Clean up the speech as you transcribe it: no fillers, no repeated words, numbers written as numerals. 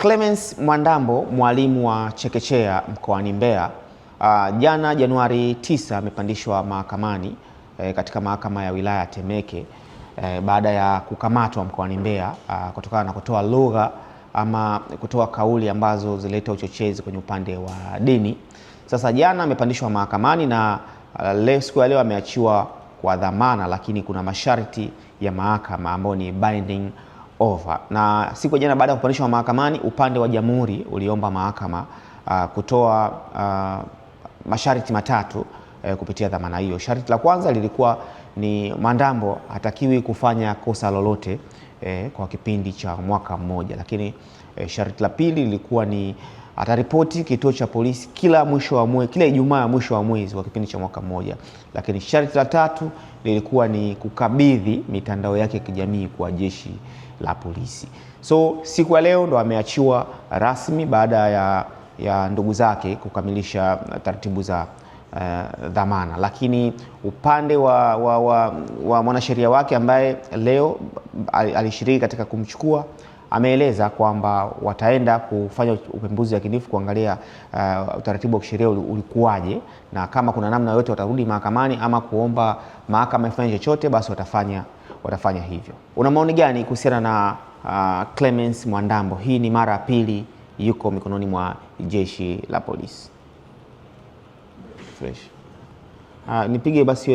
Clemence Mwandambo, mwalimu wa chekechea mkoani Mbeya, jana Januari 9 amepandishwa mahakamani katika mahakama ya wilaya ya Temeke baada ya kukamatwa mkoani Mbeya kutokana na kutoa lugha ama kutoa kauli ambazo zileta uchochezi kwenye upande wa dini. Sasa jana amepandishwa mahakamani na siku ya leo ameachiwa kwa dhamana, lakini kuna masharti ya mahakama ambayo ni binding over. Na siku jana baada ya kupandishwa mahakamani, upande wa jamhuri uliomba mahakama kutoa masharti matatu kupitia dhamana hiyo. Sharti la kwanza lilikuwa ni Mwandambo hatakiwi kufanya kosa lolote kwa kipindi cha mwaka mmoja, lakini sharti la pili lilikuwa ni ataripoti kituo cha polisi kila Ijumaa ya mwisho wa mwezi kwa kipindi cha mwaka mmoja. Lakini sharti la tatu lilikuwa ni kukabidhi mitandao yake ya kijamii kwa jeshi la polisi. So siku ya leo ndo ameachiwa rasmi baada ya ndugu zake kukamilisha taratibu za dhamana. Lakini upande wa mwanasheria wake ambaye leo alishiriki katika kumchukua ameeleza kwamba wataenda kufanya upembuzi yakinifu kuangalia utaratibu wa kisheria ulikuwaje, na kama kuna namna yote watarudi mahakamani ama kuomba mahakama ifanye chochote, basi watafanya hivyo. Una maoni gani kuhusiana na Clemence Mwandambo? Hii ni mara ya pili yuko mikononi mwa jeshi la polisi. Fresh. Nipige basi